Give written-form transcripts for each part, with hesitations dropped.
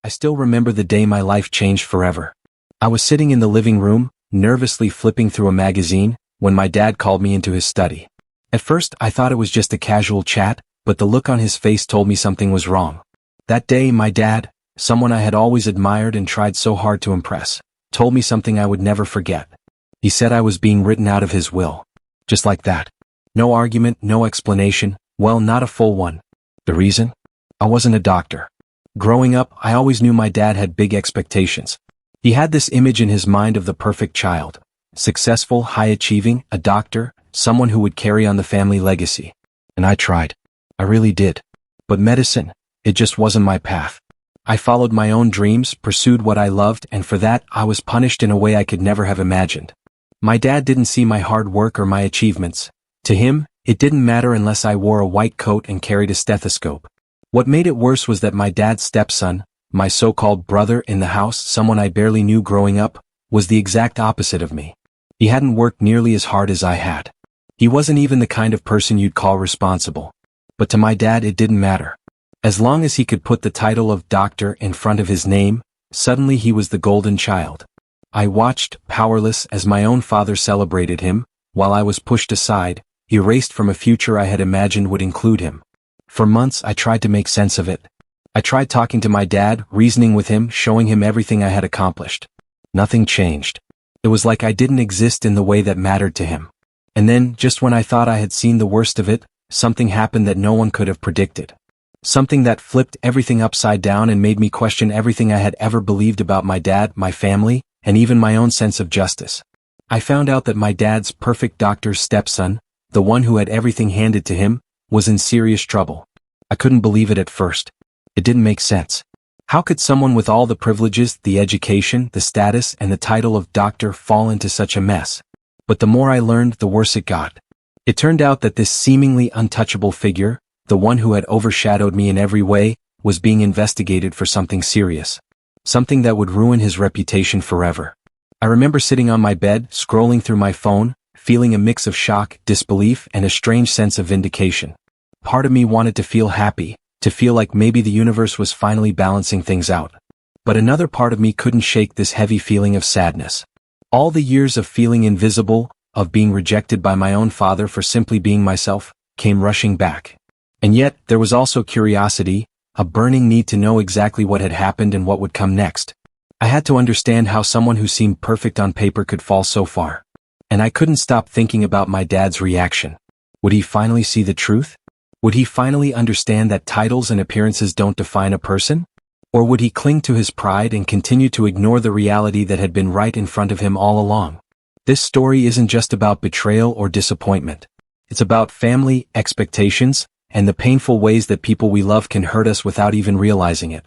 I still remember the day my life changed forever. I was sitting in the living room, nervously flipping through a magazine, when my dad called me into his study. At first, I thought it was just a casual chat, but the look on his face told me something was wrong. That day, my dad, someone I had always admired and tried so hard to impress, told me something I would never forget. He said I was being written out of his will. Just like that. No argument, no explanation, well, not a full one. The reason? I wasn't a doctor. Growing up, I always knew my dad had big expectations. He had this image in his mind of the perfect child. Successful, high-achieving, a doctor, someone who would carry on the family legacy. And I tried. I really did. But medicine, it just wasn't my path. I followed my own dreams, pursued what I loved, and for that, I was punished in a way I could never have imagined. My dad didn't see my hard work or my achievements. To him, it didn't matter unless I wore a white coat and carried a stethoscope. What made it worse was that my dad's stepson, my so-called brother in the house, someone I barely knew growing up, was the exact opposite of me. He hadn't worked nearly as hard as I had. He wasn't even the kind of person you'd call responsible. But to my dad it didn't matter. As long as he could put the title of doctor in front of his name, suddenly he was the golden child. I watched, powerless, as my own father celebrated him, while I was pushed aside, erased from a future I had imagined would include him. For months I tried to make sense of it. I tried talking to my dad, reasoning with him, showing him everything I had accomplished. Nothing changed. It was like I didn't exist in the way that mattered to him. And then, just when I thought I had seen the worst of it, something happened that no one could have predicted. Something that flipped everything upside down and made me question everything I had ever believed about my dad, my family, and even my own sense of justice. I found out that my dad's perfect doctor's stepson, the one who had everything handed to him, was in serious trouble. I couldn't believe it at first. It didn't make sense. How could someone with all the privileges, the education, the status, and the title of doctor fall into such a mess? But the more I learned, the worse it got. It turned out that this seemingly untouchable figure, the one who had overshadowed me in every way, was being investigated for something serious. Something that would ruin his reputation forever. I remember sitting on my bed, scrolling through my phone, feeling a mix of shock, disbelief, and a strange sense of vindication. Part of me wanted to feel happy, to feel like maybe the universe was finally balancing things out. But another part of me couldn't shake this heavy feeling of sadness. All the years of feeling invisible, of being rejected by my own father for simply being myself, came rushing back. And yet, there was also curiosity, a burning need to know exactly what had happened and what would come next. I had to understand how someone who seemed perfect on paper could fall so far. And I couldn't stop thinking about my dad's reaction. Would he finally see the truth? Would he finally understand that titles and appearances don't define a person? Or would he cling to his pride and continue to ignore the reality that had been right in front of him all along? This story isn't just about betrayal or disappointment. It's about family, expectations, and the painful ways that people we love can hurt us without even realizing it.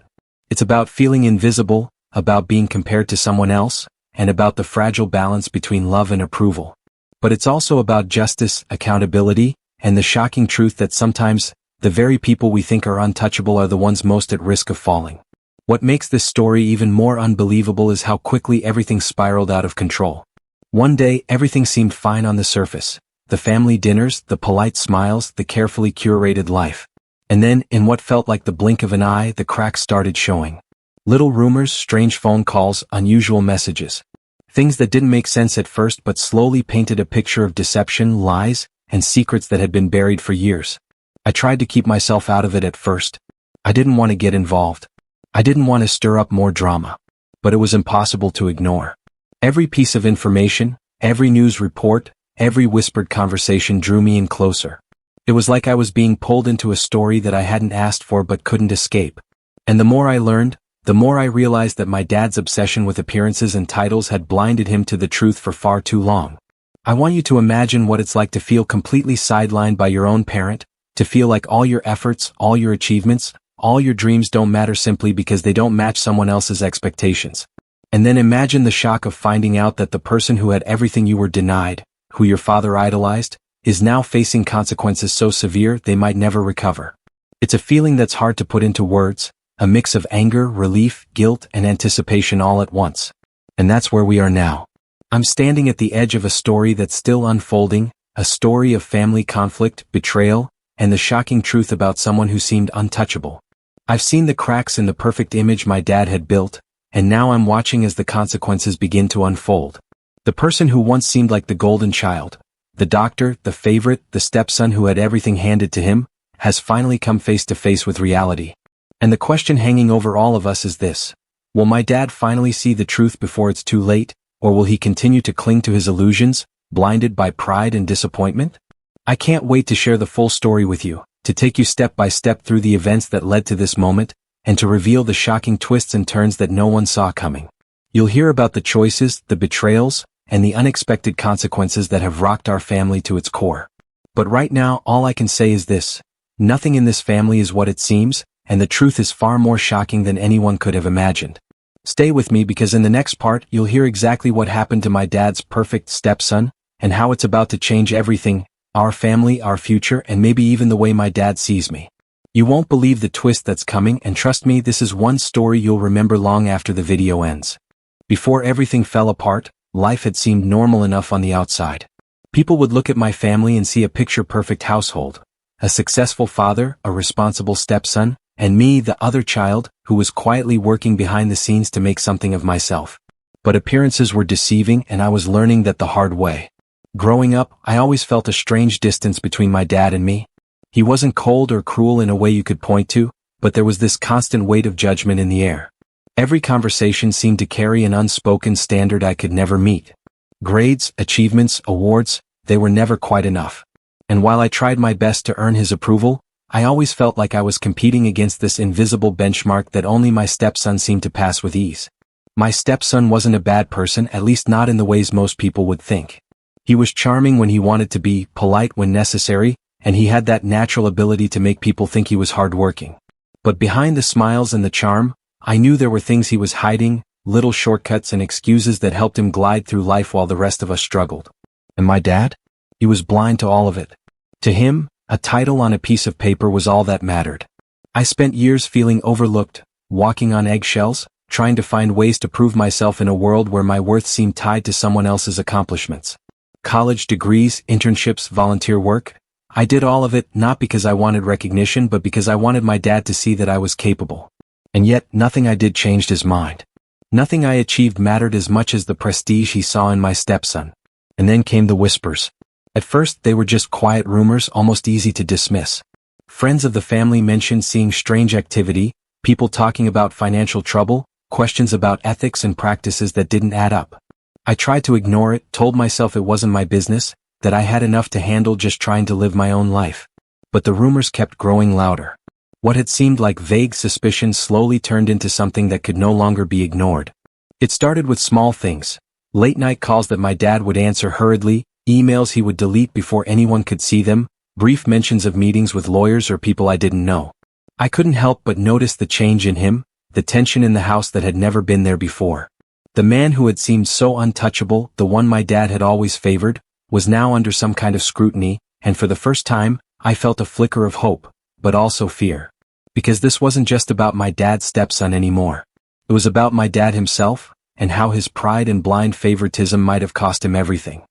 It's about feeling invisible, about being compared to someone else, and about the fragile balance between love and approval. But it's also about justice, accountability, and the shocking truth that sometimes, the very people we think are untouchable are the ones most at risk of falling. What makes this story even more unbelievable is how quickly everything spiraled out of control. One day, everything seemed fine on the surface. The family dinners, the polite smiles, the carefully curated life. And then, in what felt like the blink of an eye, the cracks started showing. Little rumors, strange phone calls, unusual messages. Things that didn't make sense at first but slowly painted a picture of deception, lies, and secrets that had been buried for years. I tried to keep myself out of it at first. I didn't want to get involved. I didn't want to stir up more drama. But it was impossible to ignore. Every piece of information, every news report, every whispered conversation drew me in closer. It was like I was being pulled into a story that I hadn't asked for but couldn't escape. And the more I learned, the more I realized that my dad's obsession with appearances and titles had blinded him to the truth for far too long. I want you to imagine what it's like to feel completely sidelined by your own parent, to feel like all your efforts, all your achievements, all your dreams don't matter simply because they don't match someone else's expectations. And then imagine the shock of finding out that the person who had everything you were denied, who your father idolized, is now facing consequences so severe they might never recover. It's a feeling that's hard to put into words, a mix of anger, relief, guilt, and anticipation all at once. And that's where we are now. I'm standing at the edge of a story that's still unfolding, a story of family conflict, betrayal, and the shocking truth about someone who seemed untouchable. I've seen the cracks in the perfect image my dad had built, and now I'm watching as the consequences begin to unfold. The person who once seemed like the golden child, the doctor, the favorite, the stepson who had everything handed to him, has finally come face to face with reality. And the question hanging over all of us is this: will my dad finally see the truth before it's too late, or will he continue to cling to his illusions, blinded by pride and disappointment? I can't wait to share the full story with you, to take you step by step through the events that led to this moment, and to reveal the shocking twists and turns that no one saw coming. You'll hear about the choices, the betrayals, and the unexpected consequences that have rocked our family to its core. But right now, all I can say is this: nothing in this family is what it seems, and the truth is far more shocking than anyone could have imagined. Stay with me, because in the next part, you'll hear exactly what happened to my dad's perfect stepson, and how it's about to change everything: our family, our future, and maybe even the way my dad sees me. You won't believe the twist that's coming, and trust me, this is one story you'll remember long after the video ends. Before everything fell apart, life had seemed normal enough on the outside. People would look at my family and see a picture-perfect household, a successful father, a responsible stepson, and me, the other child, who was quietly working behind the scenes to make something of myself. But appearances were deceiving, and I was learning that the hard way. Growing up, I always felt a strange distance between my dad and me. He wasn't cold or cruel in a way you could point to, but there was this constant weight of judgment in the air. Every conversation seemed to carry an unspoken standard I could never meet. Grades, achievements, awards, they were never quite enough. And while I tried my best to earn his approval, I always felt like I was competing against this invisible benchmark that only my stepson seemed to pass with ease. My stepson wasn't a bad person, at least not in the ways most people would think. He was charming when he wanted to be, polite when necessary, and he had that natural ability to make people think he was hardworking. But behind the smiles and the charm, I knew there were things he was hiding, little shortcuts and excuses that helped him glide through life while the rest of us struggled. And my dad? He was blind to all of it. To him, a title on a piece of paper was all that mattered. I spent years feeling overlooked, walking on eggshells, trying to find ways to prove myself in a world where my worth seemed tied to someone else's accomplishments. College degrees, internships, volunteer work. I did all of it not because I wanted recognition, but because I wanted my dad to see that I was capable. And yet, nothing I did changed his mind. Nothing I achieved mattered as much as the prestige he saw in my stepson. And then came the whispers. At first, they were just quiet rumors, almost easy to dismiss. Friends of the family mentioned seeing strange activity, people talking about financial trouble, questions about ethics and practices that didn't add up. I tried to ignore it, told myself it wasn't my business, that I had enough to handle just trying to live my own life. But the rumors kept growing louder. What had seemed like vague suspicion slowly turned into something that could no longer be ignored. It started with small things. Late-night calls that my dad would answer hurriedly, emails he would delete before anyone could see them, brief mentions of meetings with lawyers or people I didn't know. I couldn't help but notice the change in him, the tension in the house that had never been there before. The man who had seemed so untouchable, the one my dad had always favored, was now under some kind of scrutiny, and for the first time, I felt a flicker of hope, but also fear. Because this wasn't just about my dad's stepson anymore. It was about my dad himself, and how his pride and blind favoritism might have cost him everything.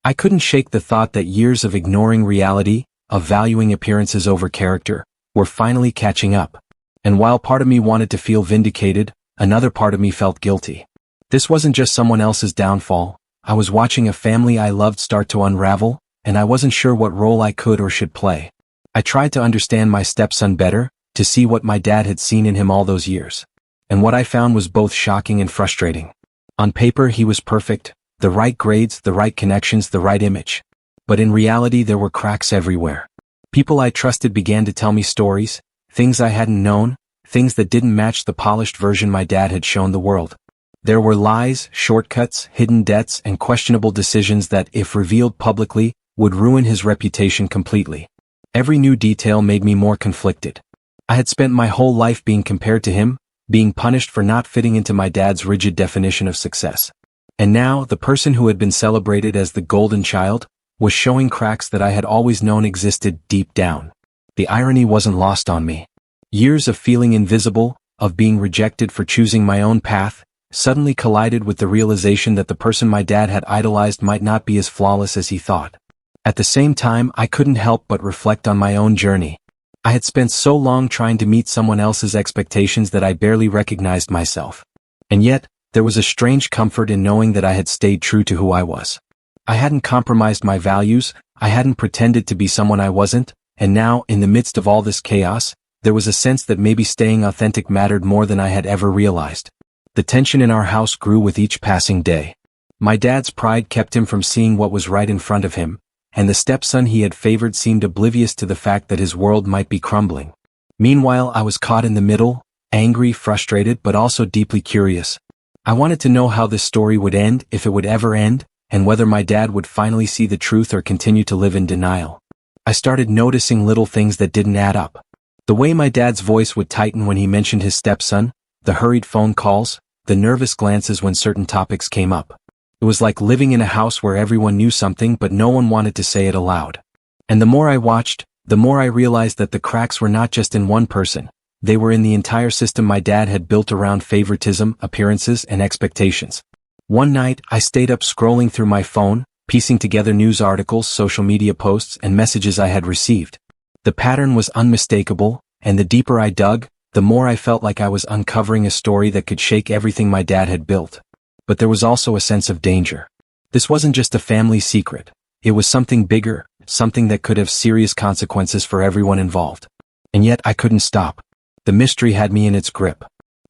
I couldn't shake the thought that years of ignoring reality, of valuing appearances over character, were finally catching up. And while part of me wanted to feel vindicated, another part of me felt guilty. This wasn't just someone else's downfall. I was watching a family I loved start to unravel, and I wasn't sure what role I could or should play. I tried to understand my stepson better, to see what my dad had seen in him all those years. And what I found was both shocking and frustrating. On paper, he was perfect, the right grades, the right connections, the right image. But in reality, there were cracks everywhere. People I trusted began to tell me stories, things I hadn't known, things that didn't match the polished version my dad had shown the world. There were lies, shortcuts, hidden debts, and questionable decisions that, if revealed publicly, would ruin his reputation completely. Every new detail made me more conflicted. I had spent my whole life being compared to him, being punished for not fitting into my dad's rigid definition of success. And now, the person who had been celebrated as the golden child, was showing cracks that I had always known existed deep down. The irony wasn't lost on me. Years of feeling invisible, of being rejected for choosing my own path, suddenly collided with the realization that the person my dad had idolized might not be as flawless as he thought. At the same time, I couldn't help but reflect on my own journey. I had spent so long trying to meet someone else's expectations that I barely recognized myself. And yet, there was a strange comfort in knowing that I had stayed true to who I was. I hadn't compromised my values, I hadn't pretended to be someone I wasn't, and now, in the midst of all this chaos, there was a sense that maybe staying authentic mattered more than I had ever realized. The tension in our house grew with each passing day. My dad's pride kept him from seeing what was right in front of him, and the stepson he had favored seemed oblivious to the fact that his world might be crumbling. Meanwhile, I was caught in the middle, angry, frustrated, but also deeply curious. I wanted to know how this story would end, if it would ever end, and whether my dad would finally see the truth or continue to live in denial. I started noticing little things that didn't add up. The way my dad's voice would tighten when he mentioned his stepson, the hurried phone calls, the nervous glances when certain topics came up. It was like living in a house where everyone knew something but no one wanted to say it aloud. And the more I watched, the more I realized that the cracks were not just in one person, they were in the entire system my dad had built around favoritism, appearances, and expectations. One night, I stayed up scrolling through my phone, piecing together news articles, social media posts, and messages I had received. The pattern was unmistakable, and the deeper I dug, the more I felt like I was uncovering a story that could shake everything my dad had built. But there was also a sense of danger. This wasn't just a family secret. It was something bigger, something that could have serious consequences for everyone involved. And yet I couldn't stop. The mystery had me in its grip.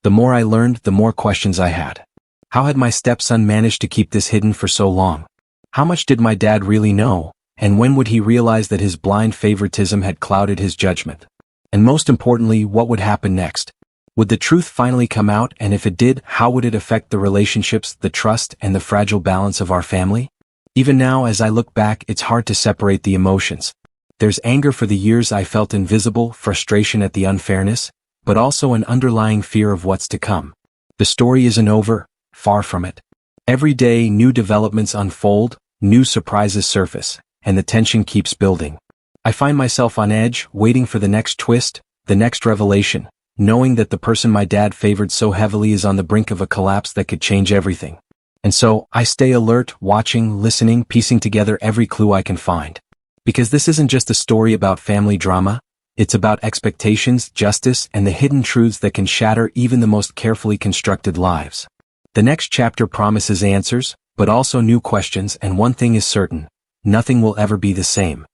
The more I learned, the more questions I had. How had my stepson managed to keep this hidden for so long? How much did my dad really know, and when would he realize that his blind favoritism had clouded his judgment? And most importantly, what would happen next? Would the truth finally come out, and if it did, how would it affect the relationships, the trust, and the fragile balance of our family? Even now, as I look back, it's hard to separate the emotions. There's anger for the years I felt invisible, frustration at the unfairness, but also an underlying fear of what's to come. The story isn't over, far from it. Every day, new developments unfold, new surprises surface, and the tension keeps building. I find myself on edge, waiting for the next twist, the next revelation, knowing that the person my dad favored so heavily is on the brink of a collapse that could change everything. And so, I stay alert, watching, listening, piecing together every clue I can find. Because this isn't just a story about family drama, it's about expectations, justice, and the hidden truths that can shatter even the most carefully constructed lives. The next chapter promises answers, but also new questions, and one thing is certain: nothing will ever be the same.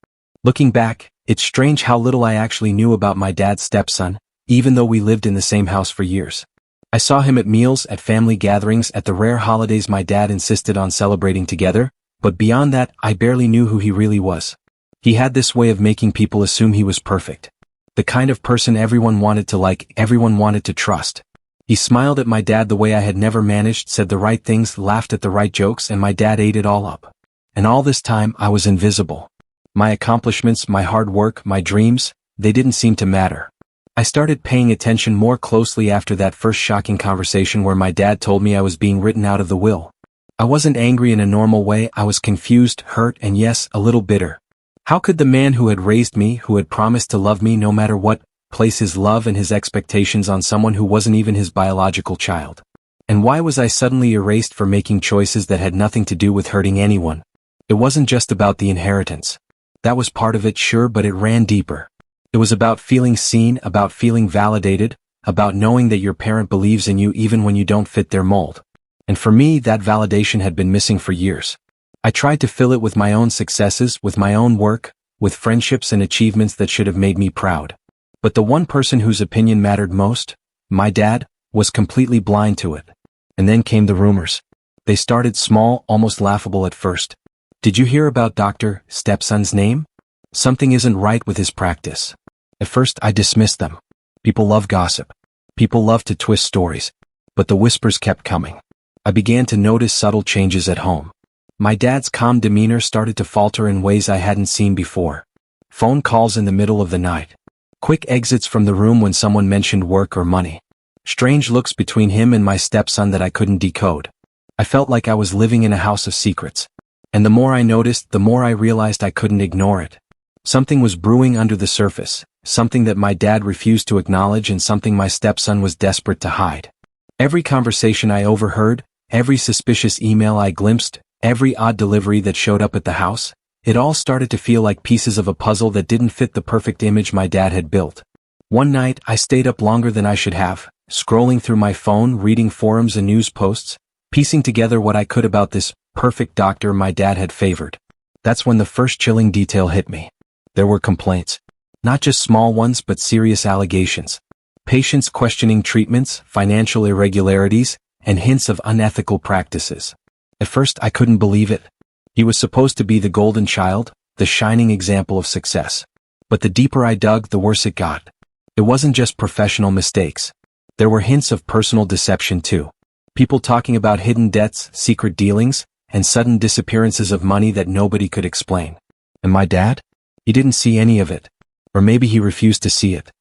Looking back, it's strange how little I actually knew about my dad's stepson, even though we lived in the same house for years. I saw him at meals, at family gatherings, at the rare holidays my dad insisted on celebrating together, but beyond that, I barely knew who he really was. He had this way of making people assume he was perfect. The kind of person everyone wanted to like, everyone wanted to trust. He smiled at my dad the way I had never managed, said the right things, laughed at the right jokes, and my dad ate it all up. And all this time, I was invisible. My accomplishments, my hard work, my dreams, they didn't seem to matter. I started paying attention more closely after that first shocking conversation where my dad told me I was being written out of the will. I wasn't angry in a normal way, I was confused, hurt, and yes, a little bitter. How could the man who had raised me, who had promised to love me no matter what, place his love and his expectations on someone who wasn't even his biological child? And why was I suddenly erased for making choices that had nothing to do with hurting anyone? It wasn't just about the inheritance. That was part of it, sure, but it ran deeper. It was about feeling seen, about feeling validated, about knowing that your parent believes in you even when you don't fit their mold. And for me, that validation had been missing for years. I tried to fill it with my own successes, with my own work, with friendships and achievements that should have made me proud. But the one person whose opinion mattered most, my dad, was completely blind to it. And then came the rumors. They started small, almost laughable at first. Did you hear about Dr. Stepson's name? Something isn't right with his practice. At first, I dismissed them. People love gossip. People love to twist stories. But the whispers kept coming. I began to notice subtle changes at home. My dad's calm demeanor started to falter in ways I hadn't seen before. Phone calls in the middle of the night. Quick exits from the room when someone mentioned work or money. Strange looks between him and my stepson that I couldn't decode. I felt like I was living in a house of secrets. And the more I noticed, the more I realized I couldn't ignore it. Something was brewing under the surface, something that my dad refused to acknowledge and something my stepson was desperate to hide. Every conversation I overheard, every suspicious email I glimpsed, every odd delivery that showed up at the house, It all started to feel like pieces of a puzzle that didn't fit the perfect image my dad had built. One night, I stayed up longer than I should have, scrolling through my phone, reading forums and news posts, piecing together what I could about this perfect doctor my dad had favored. That's when the first chilling detail hit me. There were complaints. Not just small ones but serious allegations. Patients questioning treatments, financial irregularities, and hints of unethical practices. At first I couldn't believe it. He was supposed to be the golden child, the shining example of success. But the deeper I dug, the worse it got. It wasn't just professional mistakes. There were hints of personal deception too. People talking about hidden debts, secret dealings, and sudden disappearances of money that nobody could explain. And my dad? He didn't see any of it. Or maybe he refused to see it.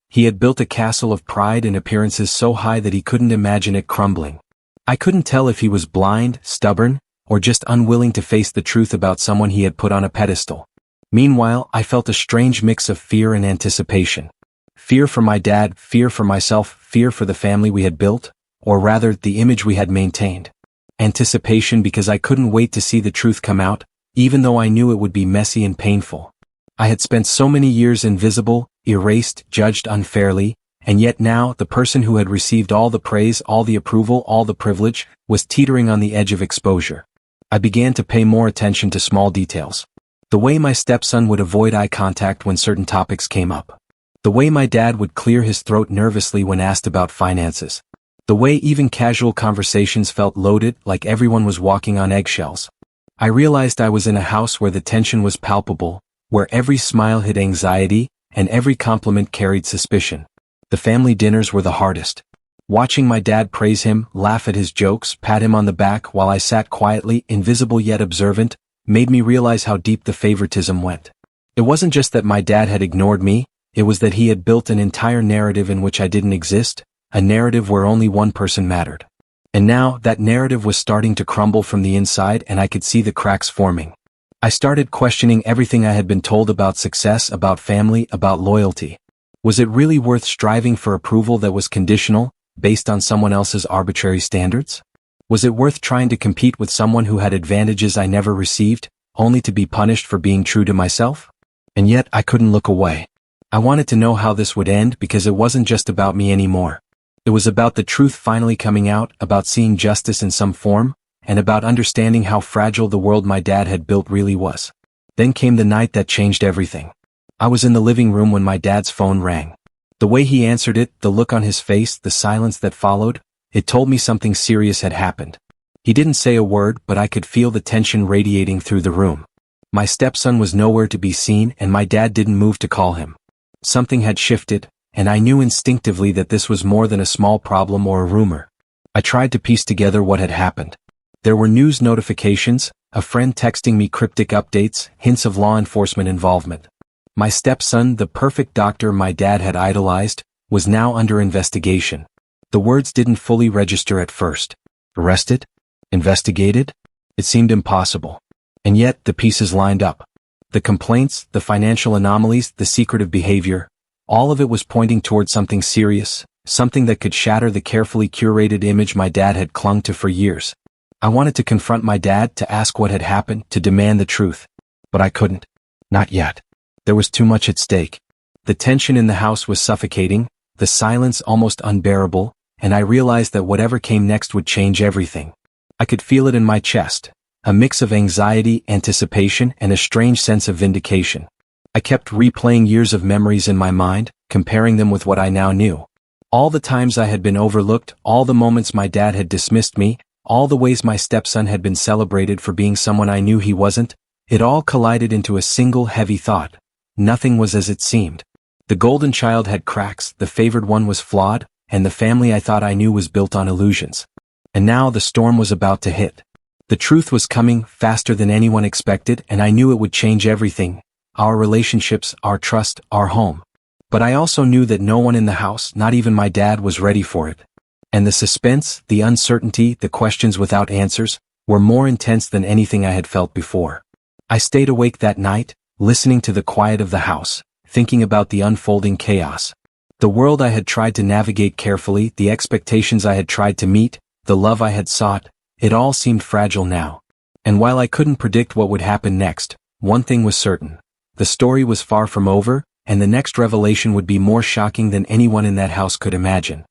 He had built a castle of pride and appearances so high that he couldn't imagine it crumbling. I couldn't tell if he was blind, stubborn, or just unwilling to face the truth about someone he had put on a pedestal. Meanwhile, I felt a strange mix of fear and anticipation. Fear for my dad, fear for myself, fear for the family we had built, or rather, the image we had maintained. Anticipation because I couldn't wait to see the truth come out, even though I knew it would be messy and painful. I had spent so many years invisible, erased, judged unfairly, and yet now, the person who had received all the praise, all the approval, all the privilege, was teetering on the edge of exposure. I began to pay more attention to small details. The way my stepson would avoid eye contact when certain topics came up. The way my dad would clear his throat nervously when asked about finances. The way even casual conversations felt loaded, like everyone was walking on eggshells. I realized I was in a house where the tension was palpable, where every smile hid anxiety, and every compliment carried suspicion. The family dinners were the hardest. Watching my dad praise him, laugh at his jokes, pat him on the back while I sat quietly, invisible yet observant, made me realize how deep the favoritism went. It wasn't just that my dad had ignored me, it was that he had built an entire narrative in which I didn't exist, a narrative where only one person mattered. And now, that narrative was starting to crumble from the inside and I could see the cracks forming. I started questioning everything I had been told about success, about family, about loyalty. Was it really worth striving for approval that was conditional, based on someone else's arbitrary standards? Was it worth trying to compete with someone who had advantages I never received, only to be punished for being true to myself? And yet I couldn't look away. I wanted to know how this would end because it wasn't just about me anymore. It was about the truth finally coming out, about seeing justice in some form, and about understanding how fragile the world my dad had built really was. Then came the night that changed everything. I was in the living room when my dad's phone rang. The way he answered it, the look on his face, the silence that followed, it told me something serious had happened. He didn't say a word, but I could feel the tension radiating through the room. My stepson was nowhere to be seen and my dad didn't move to call him. Something had shifted, and I knew instinctively that this was more than a small problem or a rumor. I tried to piece together what had happened. There were news notifications, a friend texting me cryptic updates, hints of law enforcement involvement. My stepson, the perfect doctor my dad had idolized, was now under investigation. The words didn't fully register at first. Arrested? Investigated? It seemed impossible. And yet, the pieces lined up. The complaints, the financial anomalies, the secretive behavior, all of it was pointing toward something serious, something that could shatter the carefully curated image my dad had clung to for years. I wanted to confront my dad, to ask what had happened, to demand the truth. But I couldn't. Not yet. There was too much at stake. The tension in the house was suffocating, the silence almost unbearable, and I realized that whatever came next would change everything. I could feel it in my chest, a mix of anxiety, anticipation, and a strange sense of vindication. I kept replaying years of memories in my mind, comparing them with what I now knew. All the times I had been overlooked, all the moments my dad had dismissed me, all the ways my stepson had been celebrated for being someone I knew he wasn't, it all collided into a single heavy thought. Nothing was as it seemed. The golden child had cracks, the favored one was flawed, and the family I thought I knew was built on illusions. And now the storm was about to hit. The truth was coming faster than anyone expected, and I knew it would change everything. Our relationships, our trust, our home. But I also knew that no one in the house, not even my dad, was ready for it. And the suspense, the uncertainty, the questions without answers, were more intense than anything I had felt before. I stayed awake that night, listening to the quiet of the house, thinking about the unfolding chaos. The world I had tried to navigate carefully, the expectations I had tried to meet, the love I had sought, it all seemed fragile now. And while I couldn't predict what would happen next, one thing was certain. The story was far from over, and the next revelation would be more shocking than anyone in that house could imagine.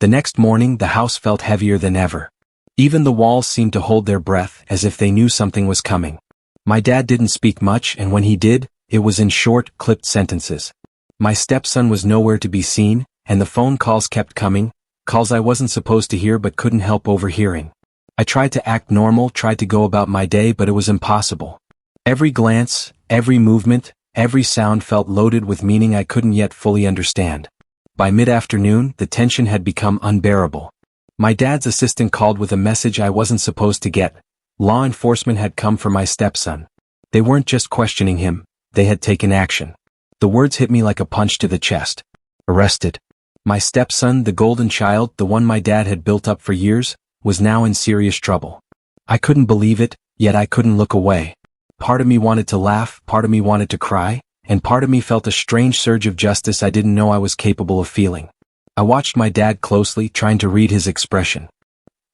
The next morning the house felt heavier than ever. Even the walls seemed to hold their breath as if they knew something was coming. My dad didn't speak much, and when he did, it was in short, clipped sentences. My stepson was nowhere to be seen, and the phone calls kept coming, calls I wasn't supposed to hear but couldn't help overhearing. I tried to act normal, tried to go about my day, but it was impossible. Every glance, every movement, every sound felt loaded with meaning I couldn't yet fully understand. By mid-afternoon, the tension had become unbearable. My dad's assistant called with a message I wasn't supposed to get. Law enforcement had come for my stepson. They weren't just questioning him, they had taken action. The words hit me like a punch to the chest. Arrested. My stepson, the golden child, the one my dad had built up for years, was now in serious trouble. I couldn't believe it, yet I couldn't look away. Part of me wanted to laugh, part of me wanted to cry, and part of me felt a strange surge of justice I didn't know I was capable of feeling. I watched my dad closely, trying to read his expression.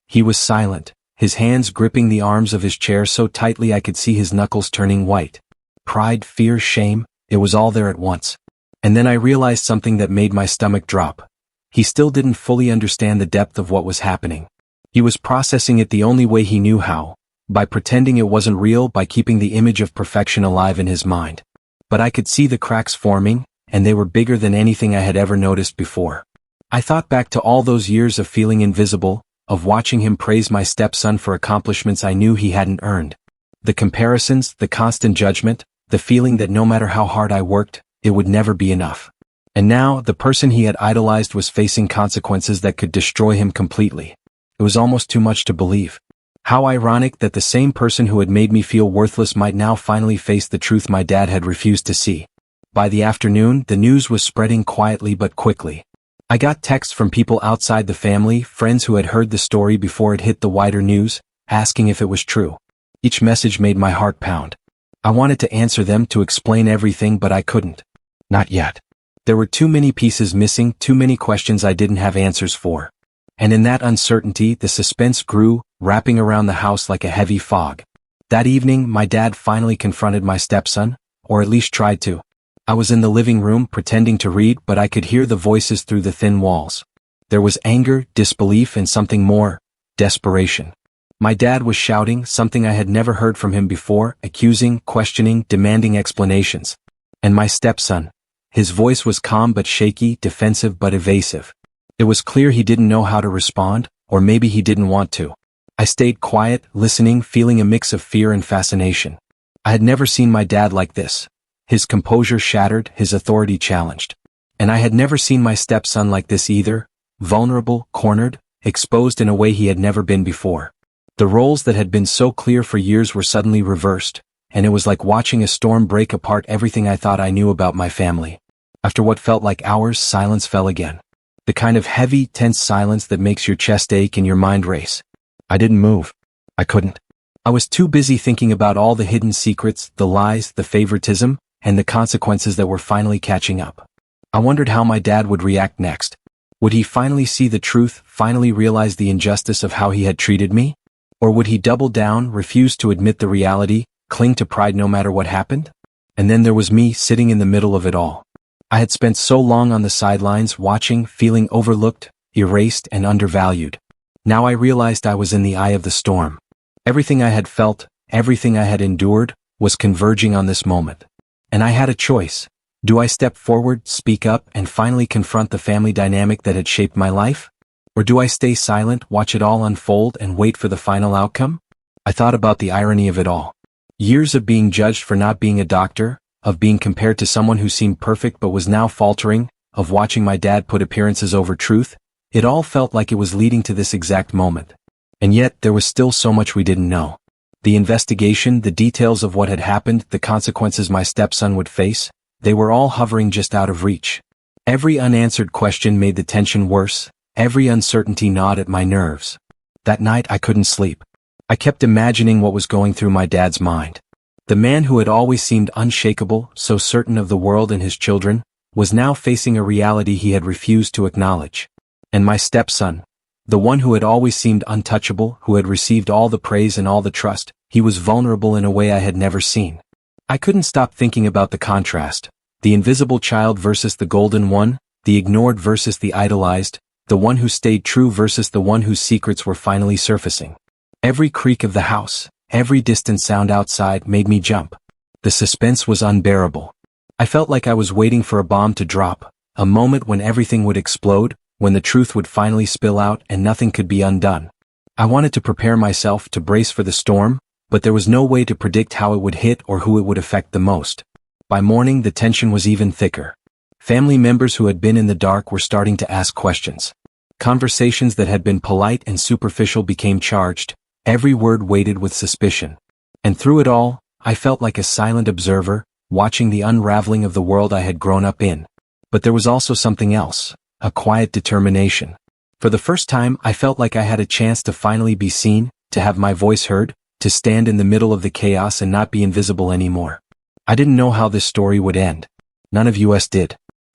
He was silent, his hands gripping the arms of his chair so tightly I could see his knuckles turning white. Pride, fear, shame, it was all there at once. And then I realized something that made my stomach drop. He still didn't fully understand the depth of what was happening. He was processing it the only way he knew how, by pretending it wasn't real, by keeping the image of perfection alive in his mind. But I could see the cracks forming, and they were bigger than anything I had ever noticed before. I thought back to all those years of feeling invisible, of watching him praise my stepson for accomplishments I knew he hadn't earned. The comparisons, the constant judgment, the feeling that no matter how hard I worked, it would never be enough. And now, the person he had idolized was facing consequences that could destroy him completely. It was almost too much to believe. How ironic that the same person who had made me feel worthless might now finally face the truth my dad had refused to see. By the afternoon, the news was spreading quietly but quickly. I got texts from people outside the family, friends who had heard the story before it hit the wider news, asking if it was true. Each message made my heart pound. I wanted to answer them, to explain everything, but I couldn't. Not yet. There were too many pieces missing, too many questions I didn't have answers for. And in that uncertainty, the suspense grew, wrapping around the house like a heavy fog. That evening, my dad finally confronted my stepson, or at least tried to. I was in the living room, pretending to read, but I could hear the voices through the thin walls. There was anger, disbelief, and something more, desperation. My dad was shouting, something I had never heard from him before, accusing, questioning, demanding explanations. And my stepson. His voice was calm but shaky, defensive but evasive. It was clear he didn't know how to respond, or maybe he didn't want to. I stayed quiet, listening, feeling a mix of fear and fascination. I had never seen my dad like this. His composure shattered, his authority challenged. And I had never seen my stepson like this either, vulnerable, cornered, exposed in a way he had never been before. The roles that had been so clear for years were suddenly reversed, and it was like watching a storm break apart everything I thought I knew about my family. After what felt like hours, silence fell again. The kind of heavy, tense silence that makes your chest ache and your mind race. I didn't move. I couldn't. I was too busy thinking about all the hidden secrets, the lies, the favoritism, and the consequences that were finally catching up. I wondered how my dad would react next. Would he finally see the truth, finally realize the injustice of how he had treated me? Or would he double down, refuse to admit the reality, cling to pride no matter what happened? And then there was me, sitting in the middle of it all. I had spent so long on the sidelines, watching, feeling overlooked, erased, and undervalued. Now I realized I was in the eye of the storm. Everything I had felt, everything I had endured, was converging on this moment. And I had a choice. Do I step forward, speak up, and finally confront the family dynamic that had shaped my life? Or do I stay silent, watch it all unfold, and wait for the final outcome? I thought about the irony of it all. Years of being judged for not being a doctor, of being compared to someone who seemed perfect but was now faltering, of watching my dad put appearances over truth, it all felt like it was leading to this exact moment. And yet, there was still so much we didn't know. The investigation, the details of what had happened, the consequences my stepson would face, they were all hovering just out of reach. Every unanswered question made the tension worse, every uncertainty gnawed at my nerves. That night I couldn't sleep. I kept imagining what was going through my dad's mind. The man who had always seemed unshakable, so certain of the world and his children, was now facing a reality he had refused to acknowledge. And my stepson, the one who had always seemed untouchable, who had received all the praise and all the trust, he was vulnerable in a way I had never seen. I couldn't stop thinking about the contrast. The invisible child versus the golden one, the ignored versus the idolized, the one who stayed true versus the one whose secrets were finally surfacing. Every creak of the house, every distant sound outside made me jump. The suspense was unbearable. I felt like I was waiting for a bomb to drop, a moment when everything would explode, when the truth would finally spill out and nothing could be undone. I wanted to prepare myself to brace for the storm, but there was no way to predict how it would hit or who it would affect the most. By morning, the tension was even thicker. Family members who had been in the dark were starting to ask questions. Conversations that had been polite and superficial became charged, every word weighted with suspicion. And through it all, I felt like a silent observer, watching the unraveling of the world I had grown up in. But there was also something else, a quiet determination. For the first time, I felt like I had a chance to finally be seen, to have my voice heard, to stand in the middle of the chaos and not be invisible anymore. I didn't know how this story would end. None of us did.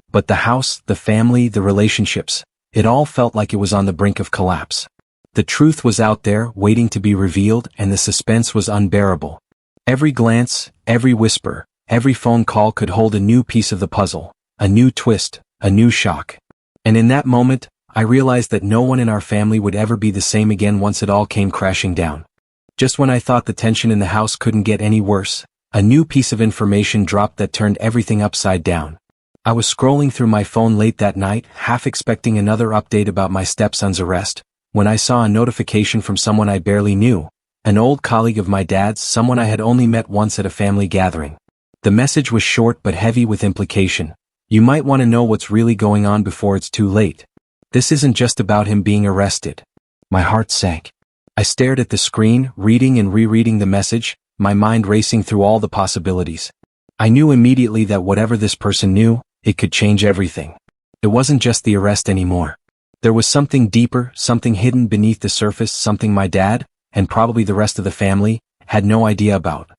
But the house, the family, the relationships, it all felt like it was on the brink of collapse. The truth was out there, waiting to be revealed, and the suspense was unbearable. Every glance, every whisper, every phone call could hold a new piece of the puzzle, a new twist, a new shock. And in that moment, I realized that no one in our family would ever be the same again once it all came crashing down. Just when I thought the tension in the house couldn't get any worse, a new piece of information dropped that turned everything upside down. I was scrolling through my phone late that night, half expecting another update about my stepson's arrest, when I saw a notification from someone I barely knew, an old colleague of my dad's, someone I had only met once at a family gathering. The message was short but heavy with implication. You might want to know what's really going on before it's too late. This isn't just about him being arrested. My heart sank. I stared at the screen, reading and rereading the message, my mind racing through all the possibilities. I knew immediately that whatever this person knew, it could change everything. It wasn't just the arrest anymore. There was something deeper, something hidden beneath the surface, something my dad, and probably the rest of the family, had no idea about.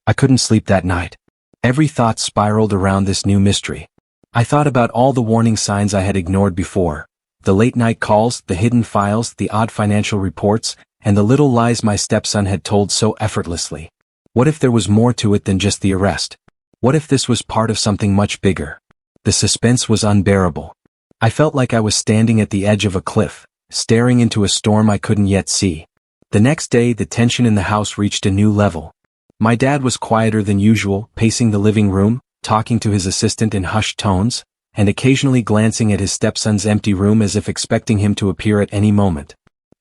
I couldn't sleep that night. Every thought spiraled around this new mystery. I thought about all the warning signs I had ignored before. The late-night calls, the hidden files, the odd financial reports, and the little lies my stepson had told so effortlessly. What if there was more to it than just the arrest? What if this was part of something much bigger? The suspense was unbearable. I felt like I was standing at the edge of a cliff, staring into a storm I couldn't yet see. The next day, the tension in the house reached a new level. My dad was quieter than usual, pacing the living room, talking to his assistant in hushed tones, and occasionally glancing at his stepson's empty room as if expecting him to appear at any moment.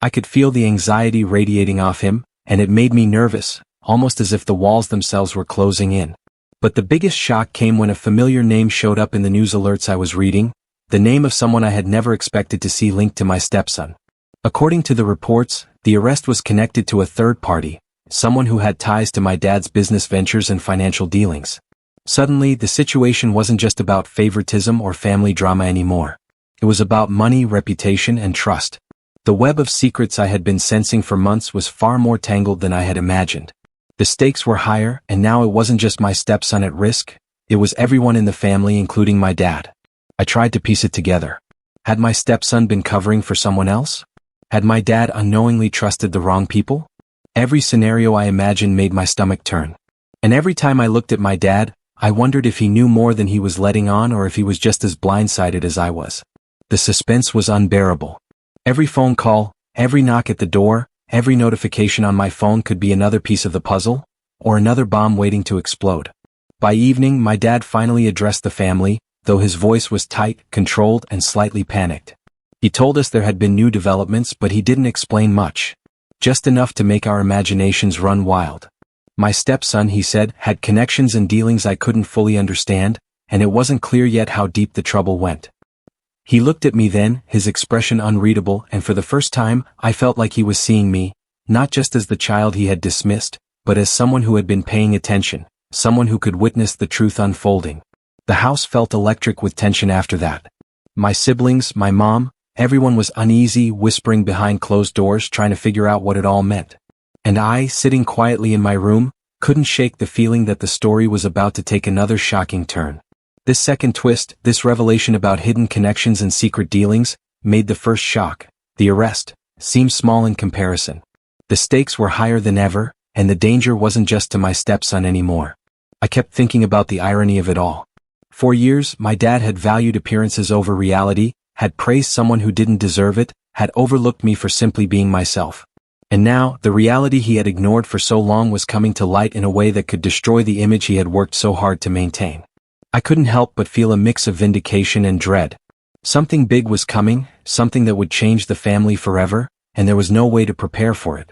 I could feel the anxiety radiating off him, and it made me nervous, almost as if the walls themselves were closing in. But the biggest shock came when a familiar name showed up in the news alerts I was reading, the name of someone I had never expected to see linked to my stepson. According to the reports, the arrest was connected to a third party, someone who had ties to my dad's business ventures and financial dealings. Suddenly, the situation wasn't just about favoritism or family drama anymore. It was about money, reputation, and trust. The web of secrets I had been sensing for months was far more tangled than I had imagined. The stakes were higher, and now it wasn't just my stepson at risk, it was everyone in the family, including my dad. I tried to piece it together. Had my stepson been covering for someone else? Had my dad unknowingly trusted the wrong people? Every scenario I imagined made my stomach turn. And every time I looked at my dad, I wondered if he knew more than he was letting on or if he was just as blindsided as I was. The suspense was unbearable. Every phone call, every knock at the door, every notification on my phone could be another piece of the puzzle, or another bomb waiting to explode. By evening, my dad finally addressed the family, though his voice was tight, controlled, and slightly panicked. He told us there had been new developments, but he didn't explain much. Just enough to make our imaginations run wild. My stepson, he said, had connections and dealings I couldn't fully understand, and it wasn't clear yet how deep the trouble went. He looked at me then, his expression unreadable, and for the first time, I felt like he was seeing me, not just as the child he had dismissed, but as someone who had been paying attention, someone who could witness the truth unfolding. The house felt electric with tension after that. My siblings, my mom, everyone was uneasy, whispering behind closed doors, trying to figure out what it all meant. And I, sitting quietly in my room, couldn't shake the feeling that the story was about to take another shocking turn. This second twist, this revelation about hidden connections and secret dealings, made the first shock, the arrest, seem small in comparison. The stakes were higher than ever, and the danger wasn't just to my stepson anymore. I kept thinking about the irony of it all. For years, my dad had valued appearances over reality, had praised someone who didn't deserve it, had overlooked me for simply being myself. And now, the reality he had ignored for so long was coming to light in a way that could destroy the image he had worked so hard to maintain. I couldn't help but feel a mix of vindication and dread. Something big was coming, something that would change the family forever, and there was no way to prepare for it.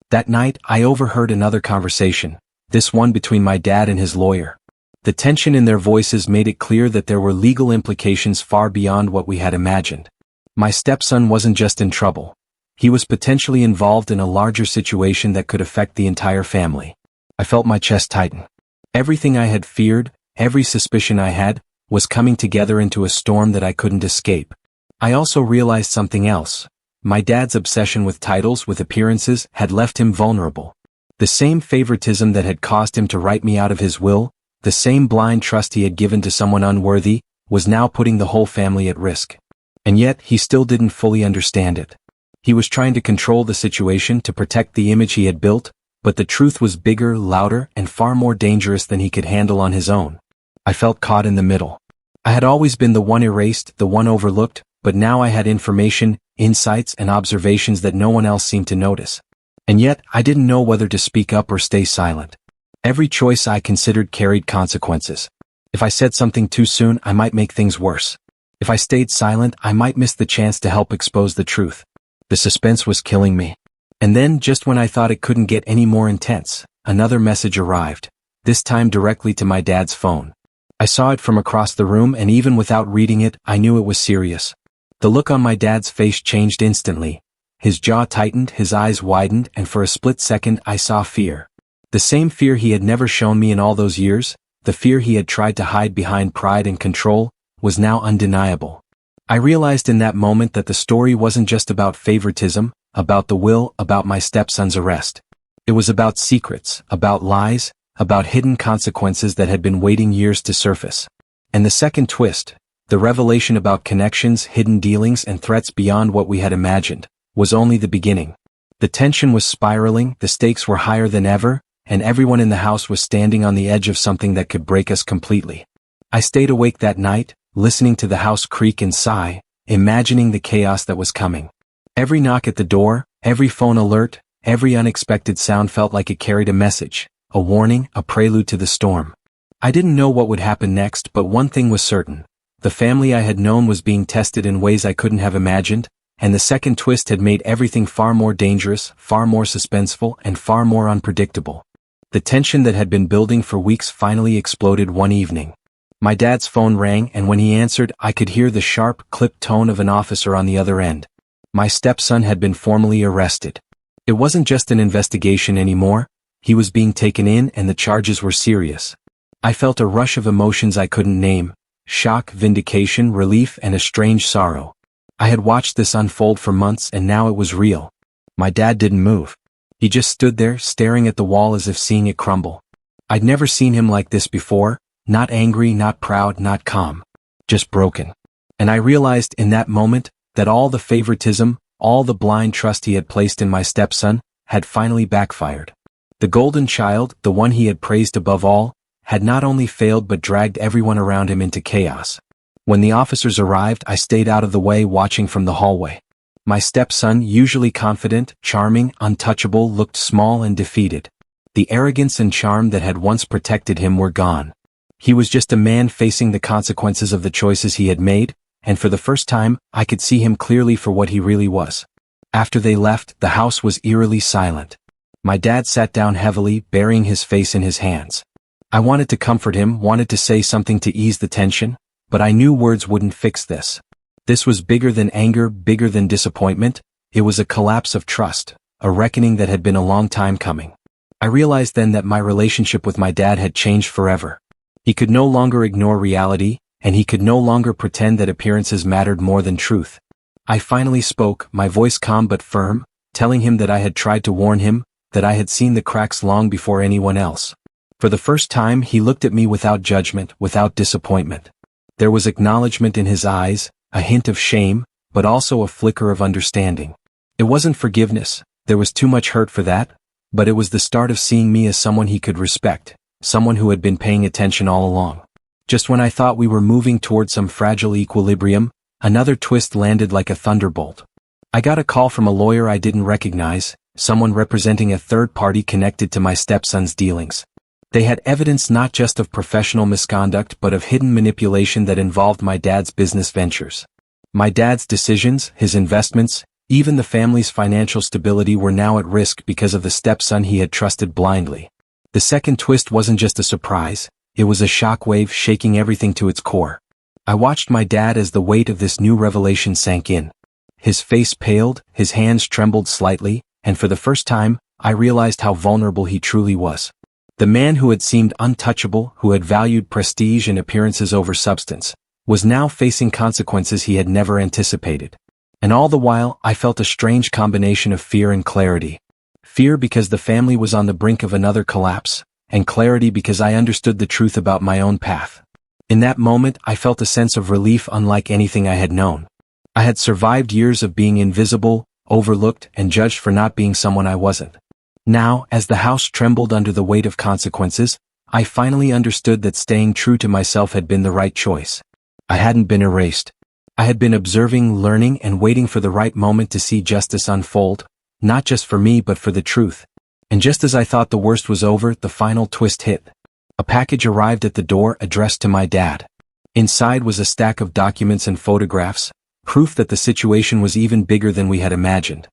That night, I overheard another conversation, this one between my dad and his lawyer. The tension in their voices made it clear that there were legal implications far beyond what we had imagined. My stepson wasn't just in trouble. He was potentially involved in a larger situation that could affect the entire family. I felt my chest tighten. Everything I had feared, every suspicion I had, was coming together into a storm that I couldn't escape. I also realized something else. My dad's obsession with titles, with appearances, had left him vulnerable. The same favoritism that had caused him to write me out of his will, the same blind trust he had given to someone unworthy, was now putting the whole family at risk. And yet, he still didn't fully understand it. He was trying to control the situation to protect the image he had built, but the truth was bigger, louder, and far more dangerous than he could handle on his own. I felt caught in the middle. I had always been the one erased, the one overlooked, but now I had information, insights, and observations that no one else seemed to notice. And yet, I didn't know whether to speak up or stay silent. Every choice I considered carried consequences. If I said something too soon, I might make things worse. If I stayed silent, I might miss the chance to help expose the truth. The suspense was killing me. And then, just when I thought it couldn't get any more intense, another message arrived, this time directly to my dad's phone. I saw it from across the room, and even without reading it, I knew it was serious. The look on my dad's face changed instantly. His jaw tightened, his eyes widened, and for a split second I saw fear. The same fear he had never shown me in all those years, the fear he had tried to hide behind pride and control, was now undeniable. I realized in that moment that the story wasn't just about favoritism, about the will, about my stepson's arrest. It was about secrets, about lies, about hidden consequences that had been waiting years to surface. And the second twist, the revelation about connections, hidden dealings, and threats beyond what we had imagined, was only the beginning. The tension was spiraling, the stakes were higher than ever, and everyone in the house was standing on the edge of something that could break us completely. I stayed awake that night, listening to the house creak and sigh, imagining the chaos that was coming. Every knock at the door, every phone alert, every unexpected sound felt like it carried a message, a warning, a prelude to the storm. I didn't know what would happen next, but one thing was certain. The family I had known was being tested in ways I couldn't have imagined, and the second twist had made everything far more dangerous, far more suspenseful, and far more unpredictable. The tension that had been building for weeks finally exploded one evening. My dad's phone rang, and when he answered, I could hear the sharp, clipped tone of an officer on the other end. My stepson had been formally arrested. It wasn't just an investigation anymore. He was being taken in, and the charges were serious. I felt a rush of emotions I couldn't name: shock, vindication, relief, and a strange sorrow. I had watched this unfold for months, and now it was real. My dad didn't move. He just stood there, staring at the wall as if seeing it crumble. I'd never seen him like this before, not angry, not proud, not calm. Just broken. And I realized in that moment that all the favoritism, all the blind trust he had placed in my stepson, had finally backfired. The golden child, the one he had praised above all, had not only failed but dragged everyone around him into chaos. When the officers arrived, I stayed out of the way, watching from the hallway. My stepson, usually confident, charming, untouchable, looked small and defeated. The arrogance and charm that had once protected him were gone. He was just a man facing the consequences of the choices he had made, and for the first time, I could see him clearly for what he really was. After they left, the house was eerily silent. My dad sat down heavily, burying his face in his hands. I wanted to comfort him, wanted to say something to ease the tension, but I knew words wouldn't fix this. This was bigger than anger, bigger than disappointment. It was a collapse of trust, a reckoning that had been a long time coming. I realized then that my relationship with my dad had changed forever. He could no longer ignore reality, and he could no longer pretend that appearances mattered more than truth. I finally spoke, my voice calm but firm, telling him that I had tried to warn him, that I had seen the cracks long before anyone else. For the first time, he looked at me without judgment, without disappointment. There was acknowledgement in his eyes, a hint of shame, but also a flicker of understanding. It wasn't forgiveness, there was too much hurt for that, but it was the start of seeing me as someone he could respect, someone who had been paying attention all along. Just when I thought we were moving toward some fragile equilibrium, another twist landed like a thunderbolt. I got a call from a lawyer I didn't recognize, someone representing a third party connected to my stepson's dealings. They had evidence not just of professional misconduct but of hidden manipulation that involved my dad's business ventures. My dad's decisions, his investments, even the family's financial stability were now at risk because of the stepson he had trusted blindly. The second twist wasn't just a surprise, it was a shockwave shaking everything to its core. I watched my dad as the weight of this new revelation sank in. His face paled, his hands trembled slightly, and for the first time, I realized how vulnerable he truly was. The man who had seemed untouchable, who had valued prestige and appearances over substance, was now facing consequences he had never anticipated. And all the while, I felt a strange combination of fear and clarity. Fear because the family was on the brink of another collapse, and clarity because I understood the truth about my own path. In that moment, I felt a sense of relief unlike anything I had known. I had survived years of being invisible, overlooked, and judged for not being someone I wasn't. Now, as the house trembled under the weight of consequences, I finally understood that staying true to myself had been the right choice. I hadn't been erased. I had been observing, learning, and waiting for the right moment to see justice unfold, not just for me but for the truth. And just as I thought the worst was over, the final twist hit. A package arrived at the door addressed to my dad. Inside was a stack of documents and photographs, proof that the situation was even bigger than we had imagined.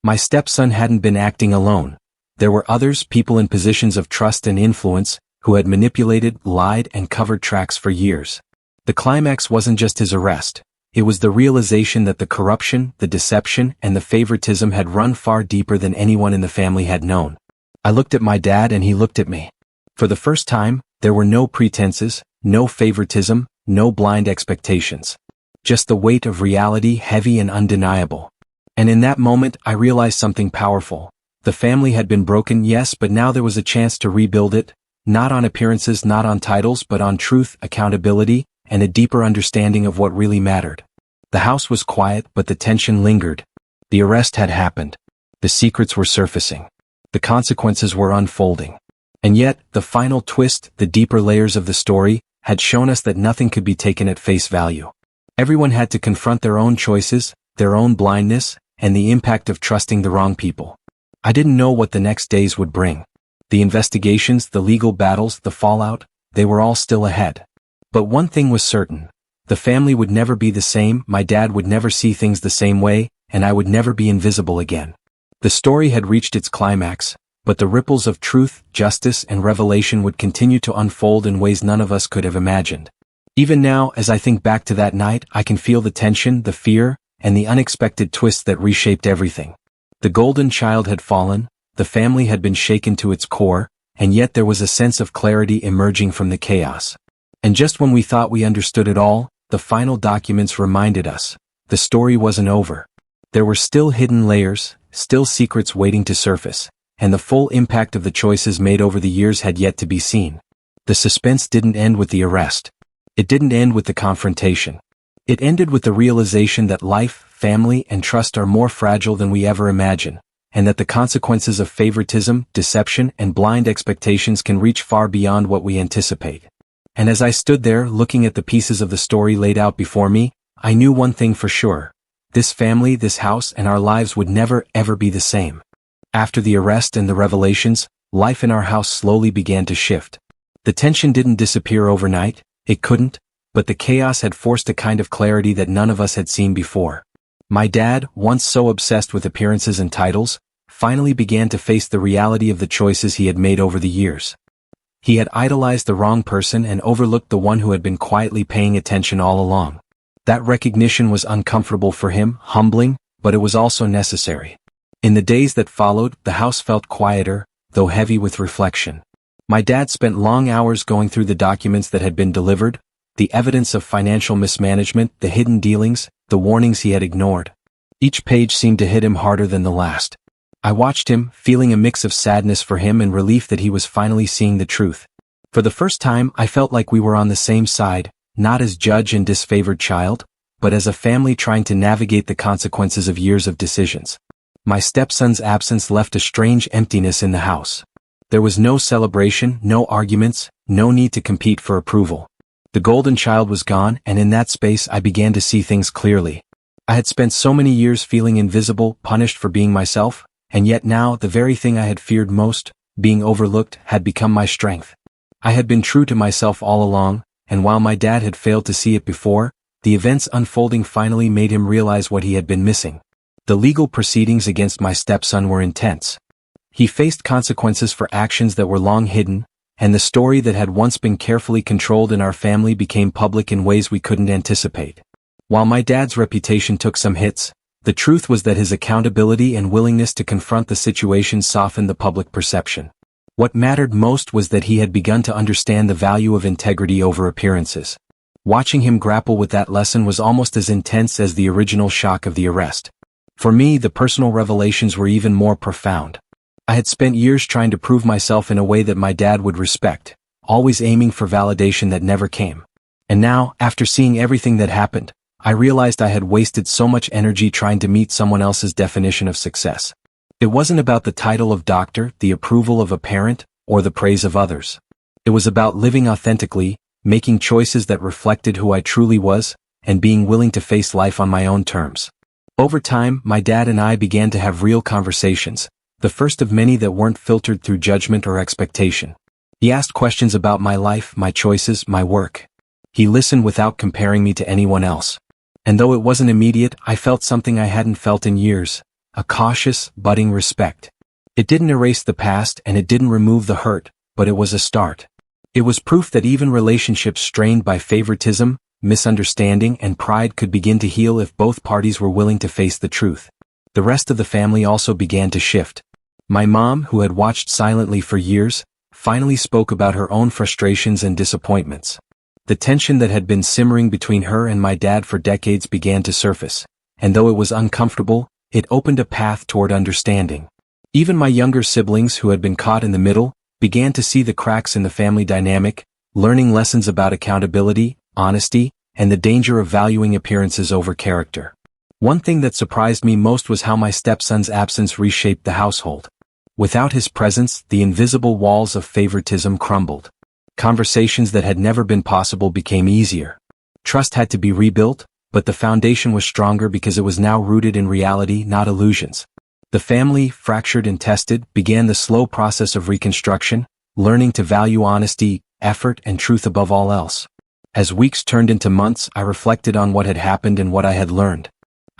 My stepson hadn't been acting alone. There were others, people in positions of trust and influence, who had manipulated, lied, and covered tracks for years. The climax wasn't just his arrest. It was the realization that the corruption, the deception, and the favoritism had run far deeper than anyone in the family had known. I looked at my dad and he looked at me. For the first time, there were no pretenses, no favoritism, no blind expectations. Just the weight of reality, heavy and undeniable. And in that moment, I realized something powerful. The family had been broken, yes, but now there was a chance to rebuild it, not on appearances, not on titles, but on truth, accountability, and a deeper understanding of what really mattered. The house was quiet, but the tension lingered. The arrest had happened. The secrets were surfacing. The consequences were unfolding. And yet, the final twist, the deeper layers of the story, had shown us that nothing could be taken at face value. Everyone had to confront their own choices, their own blindness, and the impact of trusting the wrong people. I didn't know what the next days would bring. The investigations, the legal battles, the fallout, they were all still ahead. But one thing was certain. The family would never be the same, my dad would never see things the same way, and I would never be invisible again. The story had reached its climax, but the ripples of truth, justice, and revelation would continue to unfold in ways none of us could have imagined. Even now, as I think back to that night, I can feel the tension, the fear, and the unexpected twists that reshaped everything. The golden child had fallen, the family had been shaken to its core, and yet there was a sense of clarity emerging from the chaos. And just when we thought we understood it all, the final documents reminded us. The story wasn't over. There were still hidden layers, still secrets waiting to surface, and the full impact of the choices made over the years had yet to be seen. The suspense didn't end with the arrest. It didn't end with the confrontation. It ended with the realization that life, family, and trust are more fragile than we ever imagine, and that the consequences of favoritism, deception, and blind expectations can reach far beyond what we anticipate. And as I stood there looking at the pieces of the story laid out before me, I knew one thing for sure. This family, this house, and our lives would never, ever be the same. After the arrest and the revelations, life in our house slowly began to shift. The tension didn't disappear overnight, it couldn't, but the chaos had forced a kind of clarity that none of us had seen before. My dad, once so obsessed with appearances and titles, finally began to face the reality of the choices he had made over the years. He had idolized the wrong person and overlooked the one who had been quietly paying attention all along. That recognition was uncomfortable for him, humbling, but it was also necessary. In the days that followed, the house felt quieter, though heavy with reflection. My dad spent long hours going through the documents that had been delivered, the evidence of financial mismanagement, the hidden dealings, the warnings he had ignored. Each page seemed to hit him harder than the last. I watched him, feeling a mix of sadness for him and relief that he was finally seeing the truth. For the first time, I felt like we were on the same side, not as judge and disfavored child, but as a family trying to navigate the consequences of years of decisions. My stepson's absence left a strange emptiness in the house. There was no celebration, no arguments, no need to compete for approval. The golden child was gone, and in that space I began to see things clearly. I had spent so many years feeling invisible, punished for being myself, and yet now the very thing I had feared most, being overlooked, had become my strength. I had been true to myself all along, and while my dad had failed to see it before, the events unfolding finally made him realize what he had been missing. The legal proceedings against my stepson were intense. He faced consequences for actions that were long hidden, and the story that had once been carefully controlled in our family became public in ways we couldn't anticipate. While my dad's reputation took some hits, the truth was that his accountability and willingness to confront the situation softened the public perception. What mattered most was that he had begun to understand the value of integrity over appearances. Watching him grapple with that lesson was almost as intense as the original shock of the arrest. For me, the personal revelations were even more profound. I had spent years trying to prove myself in a way that my dad would respect, always aiming for validation that never came. And now, after seeing everything that happened, I realized I had wasted so much energy trying to meet someone else's definition of success. It wasn't about the title of doctor, the approval of a parent, or the praise of others. It was about living authentically, making choices that reflected who I truly was, and being willing to face life on my own terms. Over time, my dad and I began to have real conversations, the first of many that weren't filtered through judgment or expectation. He asked questions about my life, my choices, my work. He listened without comparing me to anyone else. And though it wasn't immediate, I felt something I hadn't felt in years, a cautious, budding respect. It didn't erase the past and it didn't remove the hurt, but it was a start. It was proof that even relationships strained by favoritism, misunderstanding, and pride could begin to heal if both parties were willing to face the truth. The rest of the family also began to shift. My mom, who had watched silently for years, finally spoke about her own frustrations and disappointments. The tension that had been simmering between her and my dad for decades began to surface, and though it was uncomfortable, it opened a path toward understanding. Even my younger siblings, who had been caught in the middle, began to see the cracks in the family dynamic, learning lessons about accountability, honesty, and the danger of valuing appearances over character. One thing that surprised me most was how my stepson's absence reshaped the household. Without his presence, the invisible walls of favoritism crumbled. Conversations that had never been possible became easier. Trust had to be rebuilt, but the foundation was stronger because it was now rooted in reality, not illusions. The family, fractured and tested, began the slow process of reconstruction, learning to value honesty, effort, and truth above all else. As weeks turned into months, I reflected on what had happened and what I had learned.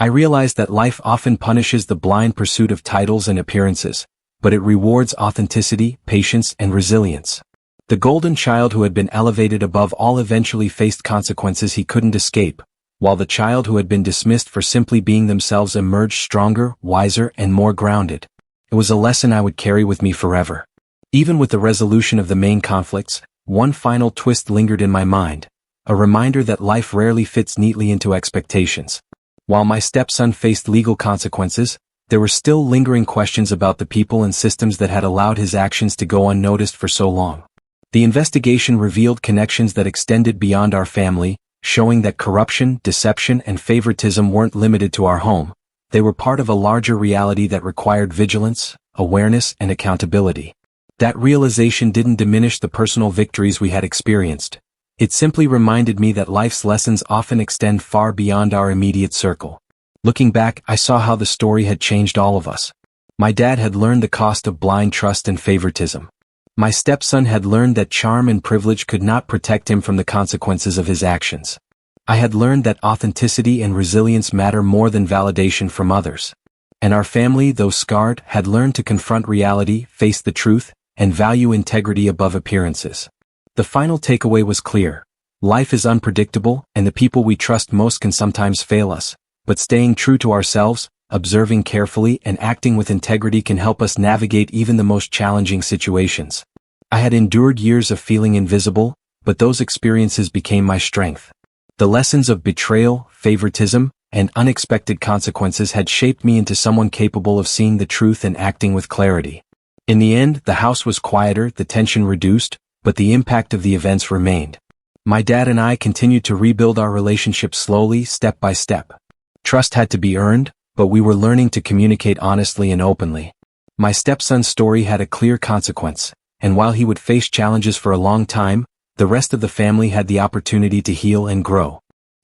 I realized that life often punishes the blind pursuit of titles and appearances, but it rewards authenticity, patience, and resilience. The golden child who had been elevated above all eventually faced consequences he couldn't escape, while the child who had been dismissed for simply being themselves emerged stronger, wiser, and more grounded. It was a lesson I would carry with me forever. Even with the resolution of the main conflicts, one final twist lingered in my mind, a reminder that life rarely fits neatly into expectations. While my stepson faced legal consequences, there were still lingering questions about the people and systems that had allowed his actions to go unnoticed for so long. The investigation revealed connections that extended beyond our family, showing that corruption, deception, and favoritism weren't limited to our home. They were part of a larger reality that required vigilance, awareness, and accountability. That realization didn't diminish the personal victories we had experienced. It simply reminded me that life's lessons often extend far beyond our immediate circle. Looking back, I saw how the story had changed all of us. My dad had learned the cost of blind trust and favoritism. My stepson had learned that charm and privilege could not protect him from the consequences of his actions. I had learned that authenticity and resilience matter more than validation from others. And our family, though scarred, had learned to confront reality, face the truth, and value integrity above appearances. The final takeaway was clear. Life is unpredictable, and the people we trust most can sometimes fail us. But staying true to ourselves, observing carefully, and acting with integrity can help us navigate even the most challenging situations. I had endured years of feeling invisible, but those experiences became my strength. The lessons of betrayal, favoritism, and unexpected consequences had shaped me into someone capable of seeing the truth and acting with clarity. In the end, the house was quieter, the tension reduced, but the impact of the events remained. My dad and I continued to rebuild our relationship slowly, step by step. Trust had to be earned, but we were learning to communicate honestly and openly. My stepson's story had a clear consequence. and while he would face challenges for a long time, the rest of the family had the opportunity to heal and grow.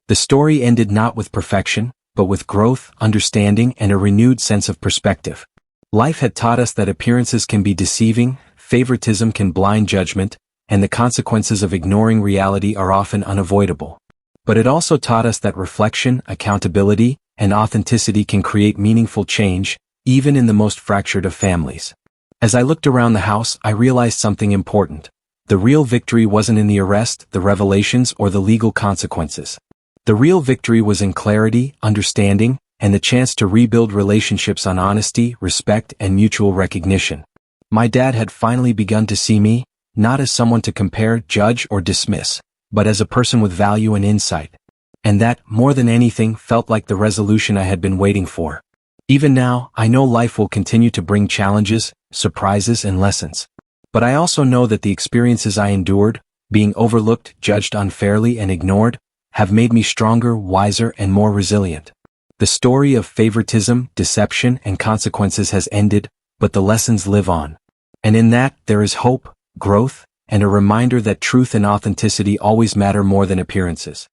The story ended not with perfection, but with growth, understanding, and a renewed sense of perspective. Life had taught us that appearances can be deceiving, favoritism can blind judgment, and the consequences of ignoring reality are often unavoidable. But it also taught us that reflection, accountability, and authenticity can create meaningful change, even in the most fractured of families. As I looked around the house, I realized something important. The real victory wasn't in the arrest, the revelations, or the legal consequences. The real victory was in clarity, understanding, and the chance to rebuild relationships on honesty, respect, and mutual recognition. My dad had finally begun to see me, not as someone to compare, judge, or dismiss, but as a person with value and insight. And that, more than anything, felt like the resolution I had been waiting for. Even now, I know life will continue to bring challenges, surprises, and lessons. But I also know that the experiences I endured, being overlooked, judged unfairly, and ignored, have made me stronger, wiser, and more resilient. The story of favoritism, deception, and consequences has ended, but the lessons live on. And in that, there is hope, growth, and a reminder that truth and authenticity always matter more than appearances.